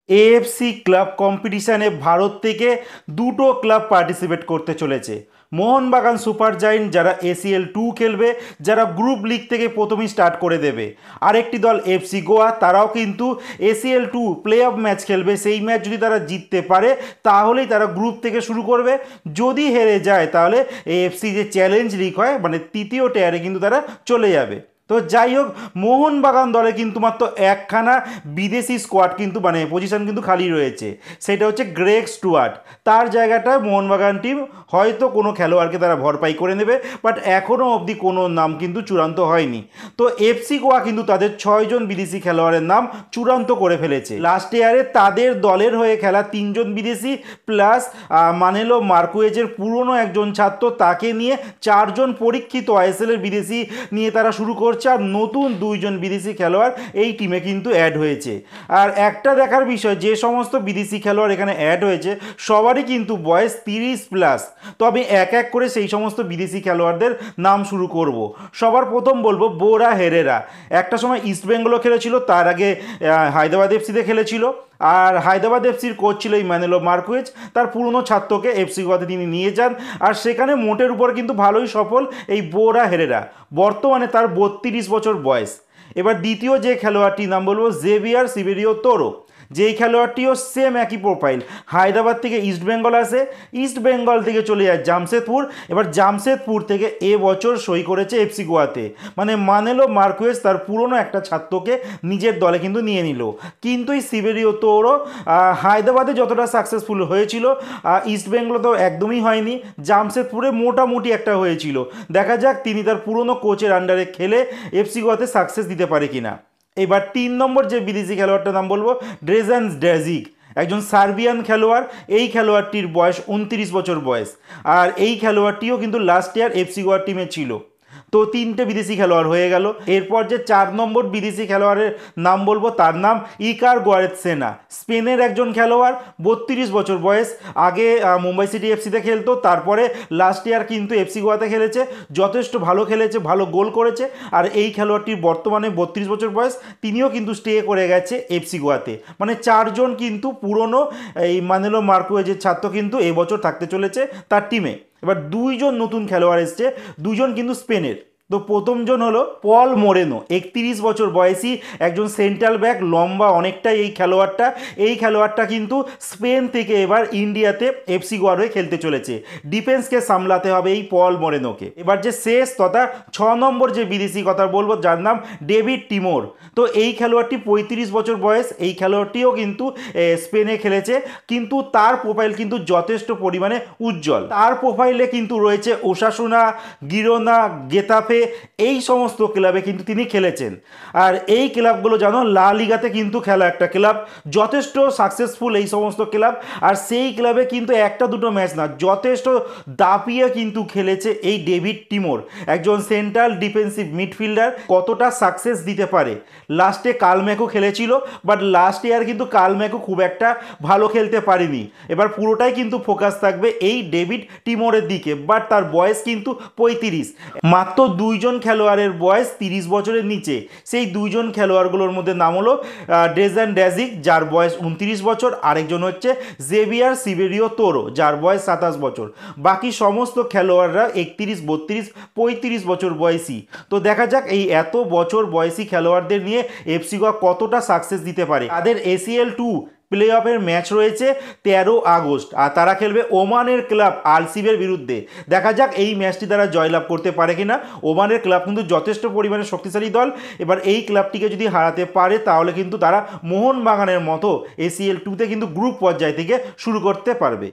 AFC club কম্পিটিশানে ভারত থেকে দুটো ক্লাব পার্টিসিপেট করতে চলেছে। মোহনবাগান সুপার জায়েন্ট যারা ACL2 খেলবে, যারা গ্রুপ লিগ থেকে প্রথমেই স্টার্ট করে দেবে। আরেকটি দল এফসি গোয়া, তারাও কিন্তু ACL2 প্লে অফ ম্যাচ খেলবে। সেই ম্যাচ যদি তারা জিততে পারে তাহলেই তারা গ্রুপ থেকে শুরু করবে। যদি হেরে যায় তাহলে এএফসি যে চ্যালেঞ্জ লিগ হয় মানে তৃতীয় টায়ারে কিন্তু তারা চলে যাবে। তো যাই হোক, মোহনবাগান দলে কিন্তু মাত্র একখানা বিদেশি স্কোয়াড কিন্তু মানে পজিশন কিন্তু খালি রয়েছে, সেটা হচ্ছে গ্রেগ স্টুয়ার্ট। তার জায়গাটা মোহনবাগান টিম হয়তো কোনো খেলোয়াড়কে তারা ভরপাই করে নেবে, বাট এখনও অবধি কোনো নাম কিন্তু চূড়ান্ত হয়নি। তো এফসি গোয়া কিন্তু তাদের 6জন বিদেশি খেলোয়াড়ের নাম চূড়ান্ত করে ফেলেছে। লাস্ট ইয়ারে তাদের দলের হয়ে খেলা 3জন বিদেশি প্লাস মানেলো মার্কুয়েজের পুরনো একজন ছাত্র, তাকে নিয়ে 4জন পরীক্ষিত আইএসএল এর বিদেশি নিয়ে তারা শুরু করছে। আর নতুন 2জন বিদেশি খেলোয়াড় এই টিমে কিন্তু অ্যাড হয়েছে। আর একটা দেখার বিষয়, যে সমস্ত বিদেশি খেলোয়াড় এখানে অ্যাড হয়েছে সবারই কিন্তু বয়স 30+। তো আমি এক এক করে সেই সমস্ত বিদেশি খেলোয়াড়দের নাম শুরু করব। সবার প্রথম বলবো বোরা হেরেরা। একটা সময় ইস্টবেঙ্গলও খেলেছিল, তার আগে হায়দ্রাবাদ এফসিতে খেলেছিল। আর হায়দ্রাবাদ এফসির কোচ ছিল ইমানুয়েল মার্কুয়েজ। তার পুরনো ছাত্রকে এফসি গোয়াতে তিনি নিয়ে যান, আর সেখানে মোটের উপর কিন্তু ভালোই সফল এই বোরা হেরেরা। বর্তমানে তার 32 বছর বয়স। এবার দ্বিতীয় যে খেলোয়াড়টির নাম বলবো জেভিয়ার সিবেরিও তোরো। যেই খেলোয়াড়টিও সেম একই প্রোফাইল, হায়দ্রাবাদ থেকে ইস্টবেঙ্গল আসে, ইস্টবেঙ্গল থেকে চলে যায় জামশেদপুর, এবার জামশেদপুর থেকে এবছর সই করেছে এফসি গোয়াতে। মানে মানেলো মার্কুয়েজ তার পুরনো একটা ছাত্রকে নিজের দলে কিন্তু নিয়ে নিল। কিন্তু এই সিবেরিও তোরো হায়দ্রাবাদে যতটা সাকসেসফুল হয়েছিল ইস্টবেঙ্গল তো একদমই হয়নি, জামশেদপুরে মোটামুটি একটা হয়েছিল। দেখা যাক তিনি তার পুরনো কোচের আন্ডারে খেলে এফসি গোয়াতে সাকসেস দিতে পারে কিনা। এবার 3 নম্বর যে বিদেশি খেলোয়াড়টার নাম বলবো ড্রেজান ড্যাজিক, একজন সার্বিয়ান খেলোয়াড়। এই খেলোয়াড়টির বয়স 29 বছর বয়স, আর এই খেলোয়াড়টিও কিন্তু লাস্ট ইয়ার এফসি গোয়ার টিমে ছিল। তো 3টে বিদেশি খেলোয়াড় হয়ে গেল। এরপর যে 4 নম্বর বিদেশি খেলোয়াড়ের নাম বলবো তার নাম ইকার গোয়ারেৎসেনা। স্পেনের একজন খেলোয়াড়, 32 বছর বয়স। আগে মুম্বাই সিটি এফসিতে খেলতো, তারপরে লাস্ট ইয়ার কিন্তু এফসি গোয়াতে খেলেছে, যথেষ্ট ভালো খেলেছে, ভালো গোল করেছে। আর এই খেলোয়াড়টির বর্তমানে 32 বছর বয়স, তিনিও কিন্তু স্টে করে গেছে এফসি গোয়াতে। মানে 4জন কিন্তু পুরনো এই মানেলো মার্কুয়েজের ছাত্র কিন্তু এবছর থাকতে চলেছে তার টিমে। এবার 2জন নতুন খেলোয়াড় এসছে, 2জন কিন্তু স্পেনের। তো প্রথমজন হলো পল মোরেনো, 31 বছর বয়সী একজন সেন্ট্রাল ব্যাক, লম্বা অনেকটাই এই খেলোয়াড়টা কিন্তু স্পেন থেকে এবার ইন্ডিয়াতে এফসি গোয়ার হয়ে খেলতে চলেছে। ডিফেন্সকে সামলাতে হবে এই পল মোরেনোকে। এবার যে শেষ তথা 6 নম্বর যে বিদেশি কথা বলবো যার নাম ডেভিড টিমোর। তো এই খেলোয়াড়টি 35 বছর বয়স, এই খেলোয়াড়টিও কিন্তু স্পেনে খেলেছে, কিন্তু তার প্রোফাইল কিন্তু যথেষ্ট পরিমাণে উজ্জ্বল। তার প্রোফাইলে কিন্তু রয়েছে ওসাসুনা, গিরোনা, গেতাফে, এই সমস্ত ক্লাবে কিন্তু তিনি খেলেছেন। আর এই ক্লাবগুলো জানো লা লিগাতে কিন্তু খেলা একটা ক্লাব, যথেষ্ট সাকসেসফুল এই সমস্ত ক্লাব। আর সেই ক্লাবে কিন্তু একটা দুটো ম্যাচ না, যথেষ্ট দাপিয়ে কিন্তু খেলেছে এই ডেভিড টিমোর, একজন সেন্ট্রাল ডিফেন্সিভ মিডফিল্ডার। কতটা সাকসেস দিতে পারে, লাস্টে কালম্যাকও খেলেছিল, বাট লাস্ট ইয়ার কিন্তু কালম্যাকও খুব একটা ভালো খেলতে পারেনি। এবার পুরোটাই কিন্তু ফোকাস থাকবে এই ডেভিড টিমোরের দিকে, বাট তার বয়স কিন্তু 35। মাত্র 2জন খেলোয়াড়ের বয়স 30 বছরের নিচে। সেই 2জন খেলোয়াড়গুলোর মধ্যে নাম হলো ড্রেজান ড্যাজিক, যার বয়স 29 বছর, আরেকজন হচ্ছে জেভিয়ার সিবেরিও তোরো, যার বয়স 27 বছর। বাকি সমস্ত খেলোয়াড়রা 31, 32, 35 বছর বয়সী। তো দেখা যাক এই এত বছর বয়সী খেলোয়াড়দের নিয়ে এফসি গোয়া কতটা সাকসেস দিতে পারে। তাদের ACL2 প্লে অফের ম্যাচ রয়েছে 13 আগস্ট, আর তারা খেলবে ওমানের ক্লাব আলসিবের বিরুদ্ধে। দেখা যাক এই ম্যাচটি তারা জয়লাভ করতে পারে কিনা। ওমানের ক্লাব কিন্তু যথেষ্ট পরিমাণে শক্তিশালী দল। এবার এই ক্লাবটিকে যদি হারাতে পারে তাহলে কিন্তু তারা মোহনবাগানের মতো ACL2তে কিন্তু গ্রুপ পর্যায় থেকে শুরু করতে পারবে।